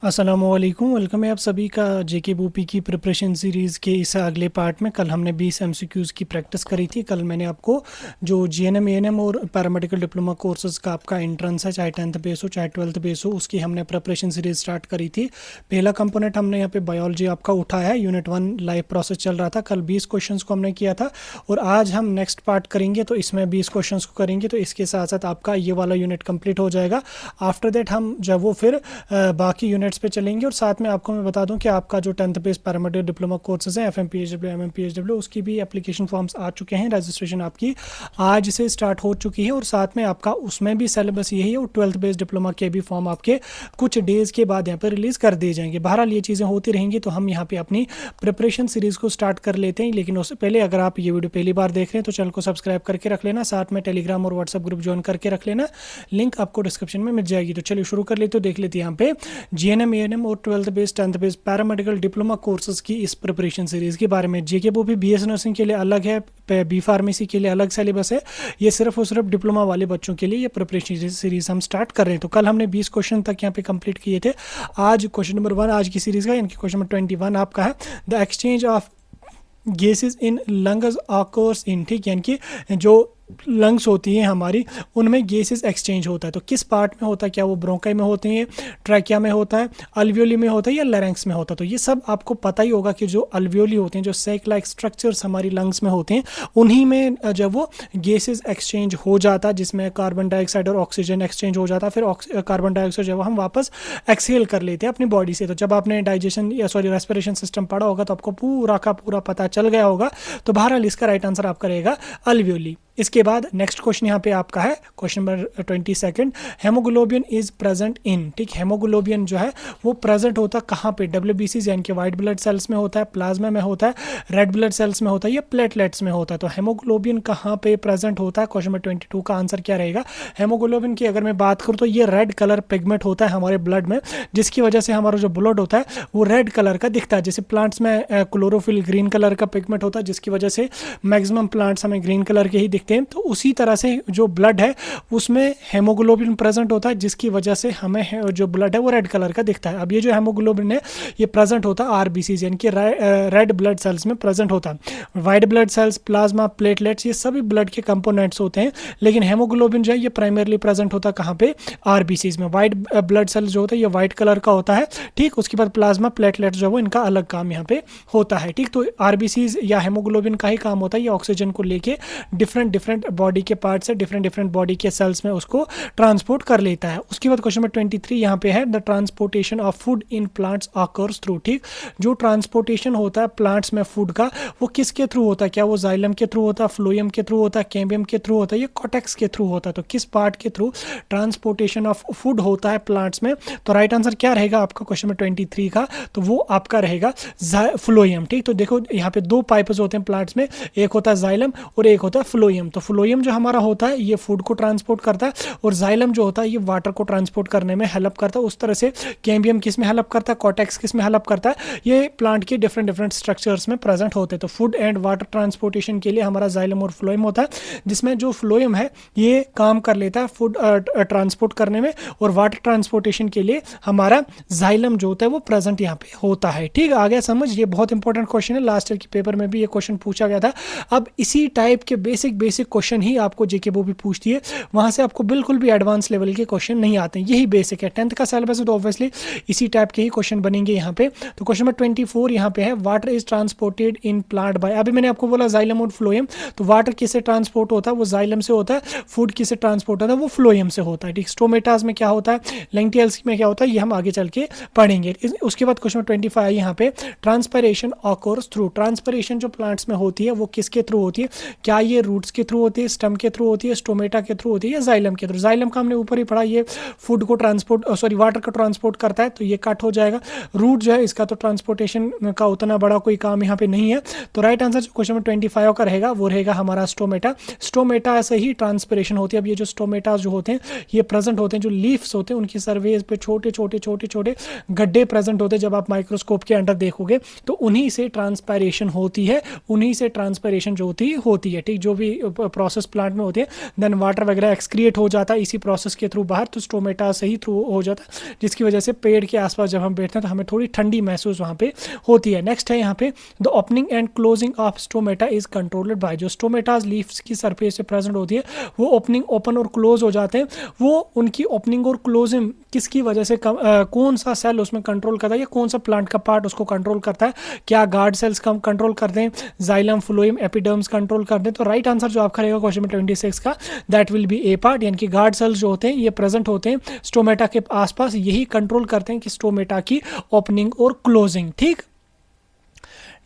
अस्सलामुअलैकुम, वेलकम है आप सभी का जेके बूपी की प्रिपरेशन सीरीज़ के इस अगले पार्ट में। कल हमने 20 एमसीक्यूज़ की प्रैक्टिस करी थी। कल मैंने आपको जो जीएनएम एएनएम और पैरामेडिकल डिप्लोमा कोर्सेज़ का आपका एंट्रेंस है, चाहे 10th बेस हो चाहे 12th बेस हो, उसकी हमने प्रिपरेशन सीरीज़ स्टार्ट करी थी। पहला कंपोनेंट हमने यहाँ पे बायोलॉजी आपका उठाया है, यूनिट 1 लाइव प्रोसेस चल रहा था। कल 20 क्वेश्चन को हमने किया था और आज हम नेक्स्ट पार्ट करेंगे, तो इसमें 20 क्वेश्चन को करेंगे, तो इसके साथ साथ आपका ये वाला यूनिट कम्प्लीट हो जाएगा। आफ्टर दैट हम जब वो फिर बाकी यूनिट्स पे चलेंगे। और साथ में आपको मैं बता दूं कि आपका जो 10th base paramedical diploma courses हैं, एफएमपीएचडब्ल्यू एमएमपीएचडब्ल्यू, उसकी भी एप्लीकेशन फॉर्म्स आ चुके हैं। रजिस्ट्रेशन आपकी आज से स्टार्ट हो चुकी है और साथ में आपका उसमें भी सिलेबस यही है और 12th बेस डिप्लोमा के भी फॉर्म आपके कुछ डेज़ के बाद यहाँ पर रिलीज़ कर दिए जाएंगे। बहरहाल ये चीज़ें होती रहेंगी, तो हम यहाँ पे अपनी प्रिपरेशन सीरीज़ को स्टार्ट कर लेते हैं। लेकिन उससे पहले अगर आप ये वीडियो पहली बार देख रहे हैं तो चैनल को सब्सक्राइब करके रख लेना, साथ में टेलीग्राम और व्हाट्सएप ग्रुप ज्वाइन करके रख लेना, लिंक आपको डिस्क्रिप्शन में मिल जाएगी। तो चलिए शुरू कर लेते हो। देख लेते हैं यहाँ पे जीएनएम एएनएम और 12th base 10th base paramedical diploma courses की इस प्रिपरेशन सीरीज के बारे में। जेके वो भी बीएस नर्सिंग के लिए अलग है, बी फार्मेसी के लिए अलग सिलेबस है। ये सिर्फ और सिर्फ डिप्लोमा वाले बच्चों के लिए ये प्रिपरेशन सीरीज हम स्टार्ट कर रहे हैं। तो कल हमने 20 क्वेश्चन तक यहाँ पे कंप्लीट किए थे। आज क्वेश्चन नंबर 1 आज की सीरीज का, यानी कि क्वेश्चन नंबर 21 आपका है, the exchange of gases in lungs occurs in, ठीक, यानी कि जो लंग्स होती हैं हमारी, उनमें गैसेस एक्सचेंज होता है। तो किस पार्ट में होता है? क्या वो ब्रोंकाई में होते हैं, ट्रैकिया में होता है, अल्वियोली में होता है या लैरिंक्स में होता है? तो ये सब आपको पता ही होगा कि जो अल्वियोली होते हैं, जो सैक लाइक स्ट्रक्चर्स हमारी लंग्स में होते हैं, उन्हीं में जब वो गैसेस एक्सचेंज हो जाता है, जिसमें कार्बन डाइऑक्साइड और ऑक्सीजन एक्सचेंज हो जाता है, फिर कार्बन डाइऑक्साइड जब हम वापस एक्सहेल कर लेते हैं अपनी बॉडी से। तो जब आपने डाइजेशन या रेस्पिरेशन सिस्टम पढ़ा होगा तो आपको पूरा का पूरा पता चल गया होगा। तो बहरहाल इसका राइट आंसर आपका रहेगा अल्वियोली। इसके बाद नेक्स्ट क्वेश्चन यहाँ पे आपका है question number 22, haemoglobin is present in, ठीक, हेमोग्लोबिन जो है वो प्रेजेंट होता है कहाँ पे? डब्ल्यूबीसी यानी कि व्हाइट ब्लड सेल्स में होता है, प्लाज्मा में होता है, रेड ब्लड सेल्स में होता है या प्लेटलेट्स में होता है? तो हेमोग्लोबिन कहाँ पे प्रेजेंट होता है? क्वेश्चन नंबर 22 का आंसर क्या रहेगा? हेमोग्लोबिन की अगर मैं बात करूँ तो ये रेड कलर पिगमेंट होता है हमारे ब्लड में, जिसकी वजह से हमारा जो ब्लड होता है वो रेड कलर का दिखता है। जैसे प्लांट्स में क्लोरोफिल ग्रीन कलर का पिगमेंट होता है, जिसकी वजह से मैक्सिमम प्लांट्स हमें ग्रीन कलर के ही दिखते हैं। तो उसी तरह से जो ब्लड है उसमें हेमोग्लोबिन प्रेजेंट होता है, जिसकी वजह से हमें जो ब्लड है वो रेड कलर का दिखता है। अब ये जो हेमोग्लोबिन है ये प्रेजेंट होता है आरबीसीज यानी कि रेड ब्लड सेल्स में प्रेजेंट होता है। White blood cells, plasma, platelets, ये सभी ब्लड के कंपोनेंट्स होते हैं, लेकिन हेमोग्लोबिन जो है ये प्राइमरली प्रेजेंट होता है कहाँ पे? आरबीसीज में। वाइट ब्लड सेल्स जो होता है ये वाइट कलर का होता है, ठीक। उसके बाद प्लाज्मा, प्लेटलेट्स जो है वो इनका अलग काम यहाँ पे होता है, ठीक। तो आरबीसीज या हेमोग्लोबिन का ही काम होता है ये ऑक्सीजन को लेके डिफरेंट बॉडी के पार्ट से डिफरेंट बॉडी के सेल्स में उसको ट्रांसपोर्ट कर लेता है। उसके बाद क्वेश्चन नंबर 23 यहाँ पे है, the transportation of food in plants occurs through, ठीक। जो ट्रांसपोर्टेशन होता है प्लांट्स में फूड का, वो किसके थ्रू होता है? क्या वो जाइलम के थ्रू होता है, फ्लोएम के थ्रू होता है, कैम्बियम के थ्रू होता है या कॉटेक्स के थ्रू होता है? तो किस पार्ट के थ्रू ट्रांसपोर्टेशन ऑफ फूड होता है प्लांट्स में? तो राइट आंसर क्या रहेगा आपका क्वेश्चन नंबर 23 का? तो वो आपका रहेगा फ्लोएम, ठीक। तो देखो यहाँ पे दो पाइप्स होते हैं प्लांट्स में, एक होता है जाइलम और एक होता है फ्लोएम। तो फ्लोएम जो हमारा होता है ये फूड को ट्रांसपोर्ट करता है और जाइलम जो होता है ये वाटर को ट्रांसपोर्ट करने में हेल्प करता है। उस तरह से कैम्बियम किस में हेल्प करता है, कॉटेक्स किस में हेल्प करता है, ये प्लांट के डिफरेंट स्ट्रक्चर्स में प्रेजेंट होते हैं। तो फूड एंड वाटर ट्रांसपोर्टेशन के लिए हमारा जाइलम और फ्लोएम होता है, जिसमें जो फ्लोएम है ये काम कर लेता है फूड ट्रांसपोर्ट करने में, और वाटर ट्रांसपोर्टेशन के लिए हमारा जाइलम जो होता है वो प्रेजेंट यहाँ पे होता है, ठीक। आ गया समझ? ये बहुत इंपॉर्टेंट क्वेश्चन है, लास्ट ईयर के पेपर में भी ये क्वेश्चन पूछा गया था। अब इसी टाइप के बेसिक क्वेश्चन ही आपको जेके वो भी पूछती है, वहां से आपको बिल्कुल भी एडवांस लेवल के क्वेश्चन नहीं आते हैं। यही बेसिक है, 10th का सिलेबस है तो ऑब्वियसली इसी टाइप के ही क्वेश्चन बनेंगे यहाँ पे। तो क्वेश्चन नंबर 24 यहाँ पे है, water is transported in plant by, अभी मैंने आपको बोला जाइलम और फ्लोएम, तो वाटर किससे ट्रांसपोर्ट होता है? वो जाइलम से होता है। फूड किससे ट्रांसपोर्ट होता है? वो फ्लोएम से होता है, ठीक। स्टोमेटास में क्या होता है, लेंटिल्स में क्या होता है, ये हम आगे चल के पढ़ेंगे। उसके बाद क्वेश्चन 25 यहाँ पे, ट्रांसपिरेशन ऑकर्स थ्रू, ट्रांसपिरेशन जो प्लांट्स में होती है वो किसके थ्रू होती है? क्या ये रूट्स के थ्रू होती है, स्टम के थ्रू होती है, स्टोमेटा के थ्रू होती है या जाइलम के थ्रू? जाइलम का हमने ऊपर ही पढ़ा, ये फूड को ट्रांसपोर्ट वाटर का ट्रांसपोर्ट करता है, तो ये कट हो जाएगा। रूट जो है इसका तो ट्रांसपोर्टेशन का उतना बड़ा कोई काम यहाँ पे नहीं है। तो राइट आंसर जो क्वेश्चन नंबर 25 का रहेगा वो रहेगा हमारा स्टोमेटा। स्टोमेटा से ही ट्रांसपिरेशन होती है। अब ये जो स्टोमेटा जो होते हैं ये प्रेजेंट होते हैं, जो लीव्स होते हैं उनकी सरफेस पे छोटे छोटे गड्ढे प्रेजेंट होते हैं। जब आप माइक्रोस्कोप के अंदर देखोगे तो उन्हीं से ट्रांसपायरेशन होती है, उन्हीं से ट्रांसपायरेशन जो होती है, ठीक। जो भी प्रोसेस प्लांट में होती है, देन वाटर वगैरह एक्सक्रिएट हो जाता है इसी प्रोसेस के थ्रू बाहर, तो स्टोमेटा से ही थ्रू हो जाता है, जिसकी वजह से पेड़ के आसपास जब हम बैठते हैं तो हमें थोड़ी ठंडी महसूस वहाँ पे होती है। नेक्स्ट है यहाँ पे the opening and closing of stomata is controlled by, जो स्टोमेटाज लीव्स की सरफेस पे प्रेजेंट होती है वो ओपनिंग ओपन और क्लोज हो जाते हैं। वो उनकी ओपनिंग और क्लोजिंग किसकी वजह से कौन सा सेल उसमें कंट्रोल करता है या कौन सा प्लांट का पार्ट उसको कंट्रोल करता है? क्या गार्ड सेल्स कम कंट्रोल करते हैं, जाइलम, फ्लोएम, एपिडर्म्स कंट्रोल करते हैं? तो राइट आंसर जो आपका रहेगा क्वेश्चन नंबर 26 का, that will B A part, यानी कि गार्ड सेल्स जो होते हैं ये प्रेजेंट होते हैं स्टोमेटा के आसपास, यही कंट्रोल करते हैं कि स्टोमेटा की ओपनिंग और क्लोजिंग। ठीक,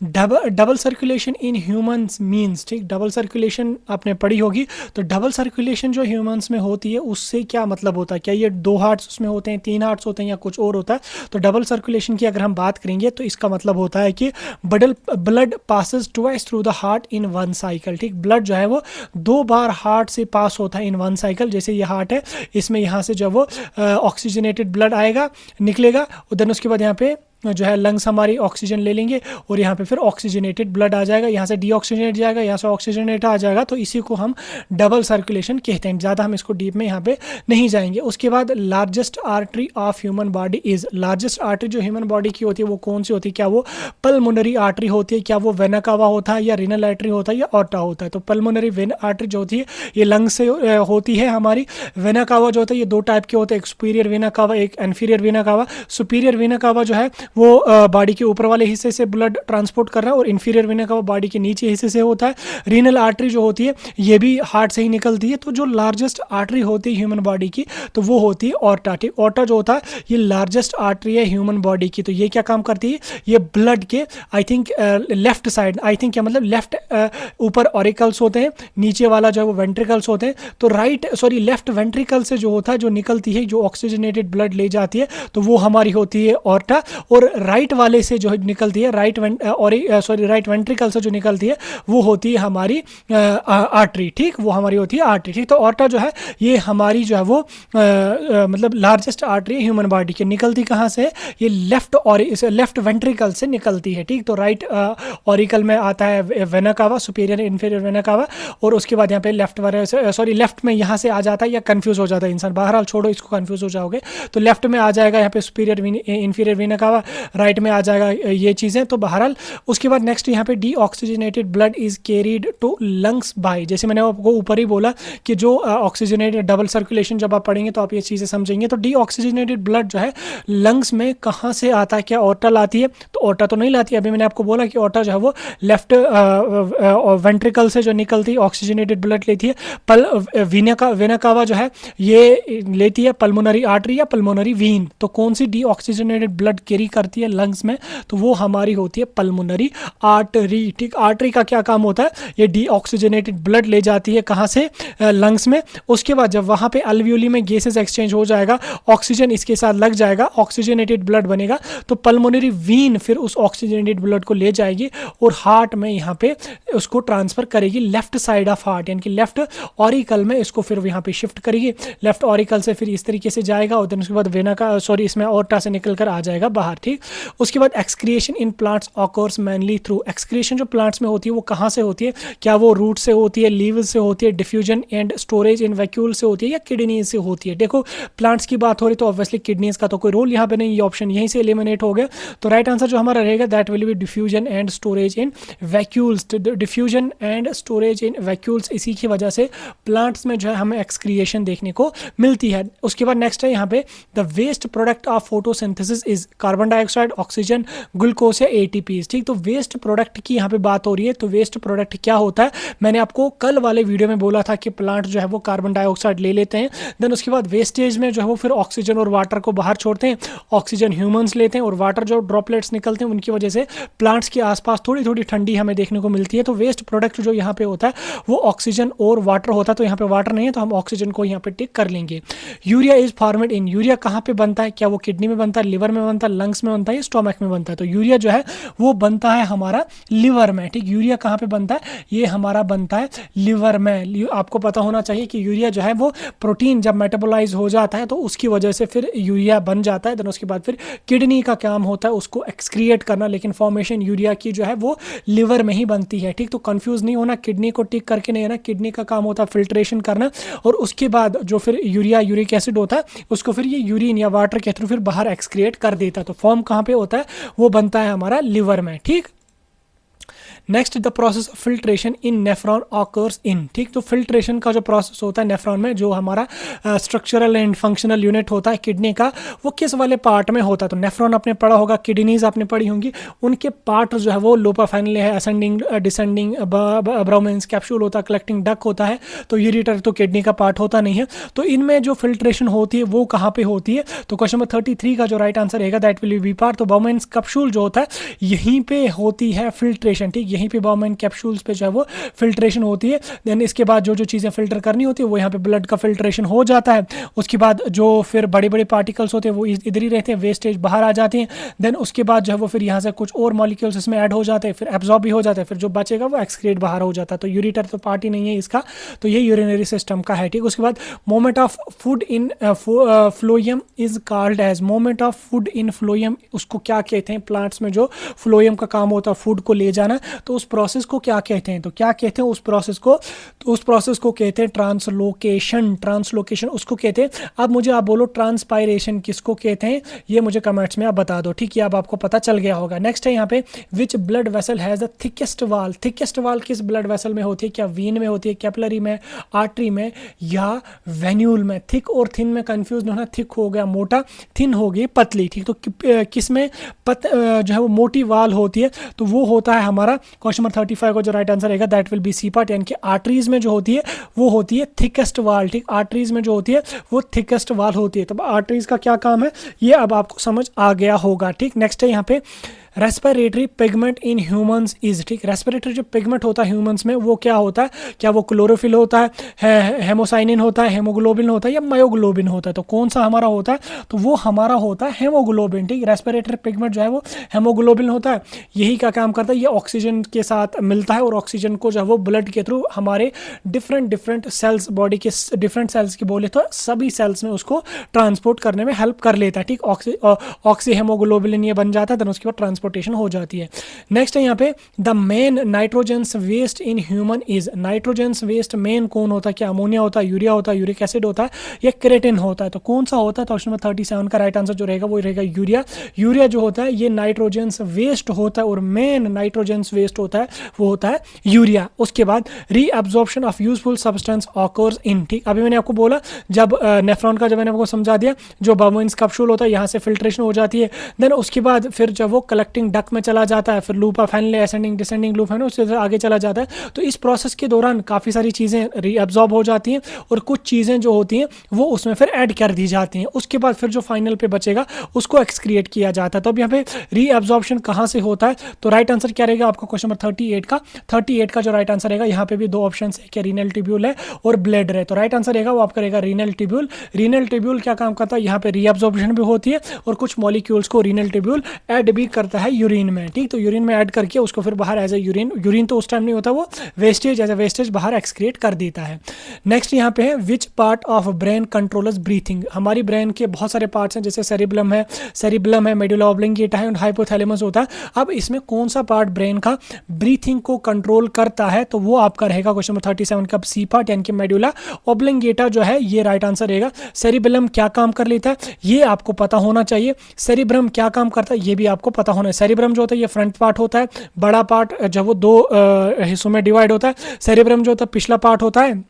double circulation in humans means, ठीक, डबल सर्कुलेशन आपने पढ़ी होगी, तो डबल सर्कुलेशन जो ह्यूमंस में होती है उससे क्या मतलब होता है? क्या ये 2 हार्ट्स उसमें होते हैं, 3 हार्ट्स होते हैं या कुछ और होता है? तो डबल सर्कुलेशन की अगर हम बात करेंगे तो इसका मतलब होता है कि blood passes twice through the heart in one cycle. ठीक, ब्लड जो है वो 2 बार हार्ट से पास होता है इन वन साइकिल। जैसे ये हार्ट है, इसमें यहाँ से जब वो ऑक्सीजनेटेड ब्लड आएगा, निकलेगा, देन उसके बाद यहाँ पे जो है लंग्स हमारी ऑक्सीजन ले लेंगे और यहाँ पे फिर ऑक्सीजनेटेड ब्लड आ जाएगा, यहाँ से डीऑक्सीजनेट जाएगा, यहाँ से ऑक्सीजनेट आ जाएगा, तो इसी को हम डबल सर्कुलेशन कहते हैं। ज़्यादा हम इसको डीप में यहाँ पे नहीं जाएंगे। उसके बाद largest artery of human body is, largest artery जो ह्यूमन बॉडी की होती है वो कौन सी होती है? क्या वो पल्मोनरी आर्टरी होती है, क्या वो वेना कावा होता है, या रीनल आर्टरी होता है, या ऑर्टा होता है? तो पल्मोनरी वेन आर्टरी जो होती है ये लंग्स से होती है हमारी। वेना कावा जो होता है ये 2 टाइप के होते हैं, एक सुपीरियर वेना कावा, एक inferior vena cava. Superior vena cava जो है वो बॉडी के ऊपर वाले हिस्से से ब्लड ट्रांसपोर्ट कर रहा है और इन्फीरियर वेना कावा बॉडी के नीचे हिस्से से होता है। रीनल आर्टरी जो होती है ये भी हार्ट से ही निकलती है। तो जो लार्जेस्ट आर्टरी होती है ह्यूमन बॉडी की तो वो होती है ऑर्टा। ठीक, ऑर्टा जो होता है ये लार्जेस्ट आर्टरी है ह्यूमन बॉडी की। तो ये क्या काम करती है? ये ब्लड के I think left side, I think क्या मतलब लेफ्ट ऊपर ऑरिकल्स होते हैं, नीचे वाला जो है वो वेंट्रिकल्स होते हैं। तो लेफ्ट वेंट्रिकल से जो होता है जो निकलती है, जो ऑक्सीजनेटेड ब्लड ले जाती है, तो वो हमारी होती है ऑर्टा। और राइट वाले से जो निकलती है, राइट वेंट्रिकल से जो निकलती है वो होती है हमारी आर्टरी। ठीक, वो हमारी होती है आर्टरी। ठीक, तो ऑर्टा जो है ये हमारी जो है वो मतलब लार्जेस्ट आर्टरी है ह्यूमन बॉडी की। निकलती कहाँ से? ये लेफ्ट वेंट्रिकल से निकलती है। ठीक, तो राइट ऑरिकल में आता है vena cava, superior inferior vena cava, और उसके बाद यहाँ पे लेफ्ट में यहाँ से आ जाता है, या कंफ्यूज हो जाता है इंसान, बहरहाल छोड़ो इसको, कंफ्यूज हो जाओगे। तो लेफ्ट में आ जाएगा यहाँ पे superior inferior vena cava, right में आ जाएगा ये चीज़ें। तो बहरहाल उसके बाद नेक्स्ट यहाँ पे deoxygenated blood is carried to lungs by, जैसे मैंने आपको ऊपर ही बोला कि जो ऑक्सीजनेटेड डबल सर्कुलेशन जब आप पढ़ेंगे तो आप ये चीज़ें समझेंगे। तो डीऑक्सीजनेटेड ब्लड जो है लंग्स में कहाँ से आता है? क्या ऑर्टा लाती है? तो ऑर्टा तो नहीं लाती है। अभी मैंने आपको बोला कि ऑर्टा जो है वो लेफ्ट वेंट्रिकल से जो निकलती है ऑक्सीजनेटेड ब्लड लेती है। वेना कावा जो है ये लेती है पल्मोनरी आर्टरी या पल्मोनरी वीन। तो कौन सी डीऑक्सीजनेटेड ब्लड कैरी करती है लंग्स में? तो वो हमारी होती है पल्मोनरी आर्टरी। ठीक, आर्टरी का क्या काम होता है? ये डीऑक्सीजनेटेड ब्लड ले जाती है कहाँ से? लंग्स में। उसके बाद जब वहाँ पे अल्वियोली में गैसेस एक्सचेंज हो जाएगा, ऑक्सीजन इसके साथ लग जाएगा, ऑक्सीजनेटेड ब्लड बनेगा, तो पल्मोनरी वीन फिर उस ऑक्सीजनेटेड ब्लड को ले जाएगी और हार्ट में यहाँ पे उसको ट्रांसफर करेगी लेफ्ट साइड ऑफ हार्ट, यानी कि लेफ्ट ऑरिकल में इसको फिर यहाँ पे शिफ्ट करेगी। लेफ्ट ऑरिकल से फिर इस तरीके से जाएगा और देन उसके बाद वेना का इसमें ऑर्टा से निकल कर आ जाएगा बाहर। ठीक, उसके बाद excretion in plants occurs mainly through, excretion जो प्लांट्स में होती है वो कहाँ से होती है? क्या वो रूट से होती है, लीव्स से होती है, diffusion and storage in vacuole से होती है, या किडनीज से होती है? देखो प्लांट्स की बात हो रही तो ऑब्वियसली किडनीज का तो कोई रोल यहाँ पे नहीं, ये ऑप्शन यहीं से एलिमिनेट हो गया। तो राइट आंसर जो हमारा रहेगा that will B diffusion and storage in vacuoles. Diffusion and storage in vacuoles, इसी की वजह से प्लांट्स में जो है हमें एक्सक्रिएशन देखने को मिलती है। उसके बाद नेक्स्ट है यहाँ पे the waste product of photosynthesis is carbon dioxide, oxygen, glucose या एटीपीज। ठीक, तो वेस्ट प्रोडक्ट की यहाँ पे बात हो रही है। तो वेस्ट प्रोडक्ट क्या होता है? मैंने आपको कल वाले वीडियो में बोला था कि प्लांट जो है वो कार्बन डाइऑक्साइड ले लेते हैं, देन उसके बाद वेस्टेज में जो है वो फिर ऑक्सीजन और वाटर को बाहर छोड़ते हैं, ऑक्सीजन ह्यूमंस लेते हैं और वाटर जो ड्रॉपलेट्स निकलते हैं उनकी वजह से प्लांट्स के आसपास थोड़ी थोड़ी ठंडी हमें देखने को मिलती है। तो वेस्ट प्रोडक्ट जो यहाँ पे होता है वो ऑक्सीजन और वाटर होता है। तो यहाँ पे वाटर नहीं है तो हम ऑक्सीजन को यहाँ पे टिक कर लेंगे। Urea is formed in, urea कहाँ पे बनता है? क्या वो किडनी में बनता है, लिवर में बनता है, लंग्स किस में बनता है, स्टोमक में बनता है। तो यूरिया जो है वो बनता है हमारा लिवर में, ठीक। यूरिया कहाँ पे बनता है, ये हमारा बनता है लिवर में। आपको पता होना चाहिए कि यूरिया जो है वो प्रोटीन जब मेटाबोलाइज हो जाता है तो उसकी वजह से फिर यूरिया बन जाता है। देन उसके बाद फिर किडनी का काम होता है उसको एक्सक्रिएट करना, लेकिन फॉर्मेशन यूरिया की जो है वो लिवर में ही बनती है, ठीक। तो कंफ्यूज नहीं होना, किडनी को टिक करके नहीं है, किडनी का काम होता है फिल्ट्रेशन करना, और उसके बाद जो फिर यूरिया यूरिक एसिड होता है उसको फिर ये यूरिन या वाटर के थ्रू फिर बाहर एक्सक्रिएट कर देता है। तो फॉर्म कहाँ पे होता है, वो बनता है हमारा लिवर में, ठीक। Next the process of filtration in nephron occurs in, ठीक। तो फिल्ट्रेशन का जो प्रोसेस होता है नेफ्रॉन में, जो हमारा स्ट्रक्चरल एंड फंक्शनल यूनिट होता है किडनी का, वो किस वाले पार्ट में होता है। तो नेफ्रॉन आपने पढ़ा होगा, किडनीज आपने पढ़ी होंगी, उनके पार्ट जो है वो लोपा फाइनल है, असेंडिंग डिसेंडिंग ब्राउमेंस कैप्सूल होता है, कलेक्टिंग डक होता है, तो यूरेटर तो किडनी का पार्ट होता नहीं है। तो इनमें जो फिल्ट्रेशन होती है वो कहाँ पे होती है, तो क्वेश्चन नंबर 33 का जो राइट आंसर रहेगा दैट विल बी पार्ट। तो ब्राउमेंस कैप्सूल जो होता है यहीं पे होती है फिल्ट्रेशन, ठीक। यहीं पे बाउमेन कैप्सूल्स पे जो है वो फिल्ट्रेशन होती है। देन इसके बाद जो जो चीज़ें फिल्टर करनी होती है वो यहाँ पे ब्लड का फिल्ट्रेशन हो जाता है। उसके बाद जो फिर बड़े बड़े पार्टिकल्स होते हैं वो इधर ही रहते हैं, वेस्टेज बाहर आ जाती हैं। देन उसके बाद जो है वो फिर यहाँ से कुछ और मॉलिक्यूल्स इसमें ऐड हो जाते हैं, फिर एब्जॉर्ब भी हो जाता है, फिर जो बचेगा वो एक्सक्रीट बाहर हो जाता है। तो यूरिटर तो पार्ट ही नहीं है इसका, तो ये यूरिनरी सिस्टम का है, ठीक। उसके बाद moment of food in phloem is called as, moment of food in phloem उसको क्या कहते हैं, प्लांट्स में जो फ्लोएम का काम होता है फूड को ले जाना, तो उस प्रोसेस को क्या कहते हैं, तो क्या कहते हैं उस प्रोसेस को, तो उस प्रोसेस को कहते हैं ट्रांसलोकेशन, ट्रांसलोकेशन उसको कहते हैं। अब मुझे आप बोलो ट्रांसपायरेशन किसको कहते हैं, ये मुझे कमेंट्स में आप बता दो, ठीक है। अब आपको पता चल गया होगा। नेक्स्ट है यहाँ पे which blood vessel has the thickest वाल, थिकेस्ट वाल किस ब्लड वेसल में होती है, क्या वीन में होती है, कैपिलरी में, आर्टरी में, या वेन्यूल में। थिक और थिन में कंफ्यूज होना, थिक हो गया मोटा, थिन हो गई पतली, ठीक। तो किस में जो है वो मोटी वाल होती है, तो वो होता है हमारा क्वेश्चन नंबर 35 को जो राइट आंसर रहेगा that will be C part, यानी कि आर्टरीज में जो होती है वो होती है थिकेस्ट वाल, ठीक। आर्टरीज में जो होती है वो थिकेस्ट वाल होती है। तो आर्टरीज का क्या काम है ये अब आपको समझ आ गया होगा, ठीक। नेक्स्ट है यहाँ पे respiratory pigment in humans is, ठीक। रेस्पिरेटरी जो पिगमेंट होता है ह्यूमंस में वो क्या होता है, क्या वो क्लोरोफिल होता है, हेमोसाइनिन होता है, हेमोग्लोबिन होता है, या मायोग्लोबिन होता है। तो कौन सा हमारा होता है, तो वो हमारा होता है हेमोग्लोबिन, ठीक। रेस्पिरेटरी पिगमेंट जो है वो हेमोग्लोबिन होता है, यही का काम करता है, ये ऑक्सीजन के साथ मिलता है और ऑक्सीजन को जो है वो ब्लड के थ्रू हमारे डिफरेंट सेल्स, बॉडी के डिफरेंट सेल्स की बोले तो सभी सेल्स में उसको ट्रांसपोर्ट करने में हेल्प कर लेता है, ठीक। ऑक्सी हेमोग्लोबिन ये बन जाता है, देन उसके बाद ट्रांसपोर्टेशन हो जाती है। नेक्स्ट है यहाँ पे the main nitrogens waste in human is, nitrogens waste main कौन होता है, क्या अमोनिया होता है, यूरिया होता है, यूरिक एसिड होता है, या क्रेटिन होता है। तो कौन सा होता है, तो ऑप्शन नंबर 37 का राइट आंसर जो रहेगा वो रहेगा यूरिया। यूरिया जो होता है ये नाइट्रोजन्स वेस्ट होता है और मेन नाइट्रोजन्स वेस्ट होता है वो होता है यूरिया। उसके बाद reabsorption of useful substance occurs in, ठीक। अभी मैंने आपको बोला जब नेफ्रॉन का जब मैंने आपको समझा दिया, जो बाउमेंस कैप्सूल होता है यहाँ से फिल्ट्रेशन हो जाती है, देन उसके बाद फिर जब वो कलेक्टिंग डक में चला जाता है, फिर loop finally ascending descending loop है ना, उससे आगे चला जाता है। तो इस प्रोसेस के दौरान काफ़ी सारी चीज़ें रीअब्जॉर्ब हो जाती हैं और कुछ चीज़ें जो होती हैं वो उसमें फिर ऐड कर दी जाती हैं। उसके बाद फिर जो फाइनल पे बचेगा उसको एक्सक्रिएट किया जाता है। तो अब यहाँ पे रीअब्जॉर्प्शन कहाँ से होता है, तो राइट आंसर क्या रहेगा आपका क्वेश्चन नंबर 38 का जो राइट आंसर रहेगा, यहाँ पे भी दो ऑप्शन है, क्या रीनल ट्यूब्यूल है और ब्लैडर है। तो राइट आंसर रहेगा वो आपका रहेगा रीनल ट्यूब्यूल। रीनल ट्यूब्यूल क्या काम करता है, यहाँ पे रीअब्जॉर्प्शन भी होती है और कुछ मॉलिक्यूल्स को रीनल ट्यूब्यूल ऐड भी करता है यूरिन में, ठीक। तो यूरिन में ऐड करके उसको फिर बाहर एज ए यूरिन तो उस टाइम नहीं होता, वो वेस्टेज एज ए वेस्टेज बाहर एक्सक्रिएट कर देता है। नेक्स्ट यहाँ पे है which part of brain controls breathing. हमारी ब्रेन के बहुत सारे पार्ट्स हैं, जैसे सेरिबलम है, मेडुला ऑब्लिंगेटा है और हाइपोथैलेमस होता है। अब इसमें कौन सा पार्ट ब्रेन का ब्रीथिंग को कंट्रोल करता है, तो वो आपका रहेगा क्वेश्चन नंबर 37 का सी पार्ट, यानी कि मेडुला ऑब्लिंगेटा जो है ये राइट आंसर रहेगा। सेरिबलम क्या काम कर लेता है ये आपको पता होना चाहिए। सेरिब्रम क्या काम करता है ये भी आपको पता होना है। सेरिब्रम जो होता है ये फ्रंट पार्ट होता है, बड़ा पार्ट जब वो दो हिस्सों में डिवाइड होता है। सेरिब्रम जो होता है पिछला पार्ट होता है,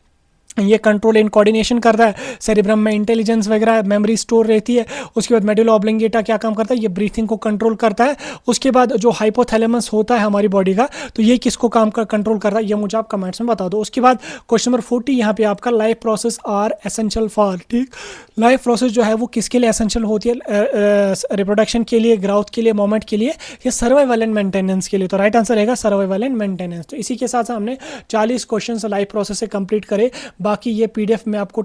ये कंट्रोल एंड कोऑर्डिनेशन करता है। सेरिब्रम में इंटेलिजेंस वगैरह मेमोरी स्टोर रहती है। उसके बाद मेडुला ऑब्लिंगेटा क्या काम करता है, ये ब्रीथिंग को कंट्रोल करता है। उसके बाद जो हाइपोथैलेमस होता है हमारी बॉडी का, तो ये किसको काम कर कंट्रोल करता है ये मुझे आप कमेंट्स में बता दो। उसके बाद क्वेश्चन नंबर 40 यहाँ पे आपका life process are essential for, ठीक। लाइफ प्रोसेस जो है वो किसके लिए एसेंशियल होती है, रिप्रोडक्शन के लिए, ग्रोथ के लिए, मोमेंट के लिए, या सर्वाइवल एंड मेंटेनेंस के लिए। तो राइट आंसर रहेगा सर्वाइवल एंड मेंटेनेंस। तो इसी के साथ हमने 40 क्वेश्चन लाइफ प्रोसेस से कंप्लीट करे। बाकी ये पीडीएफ में आपको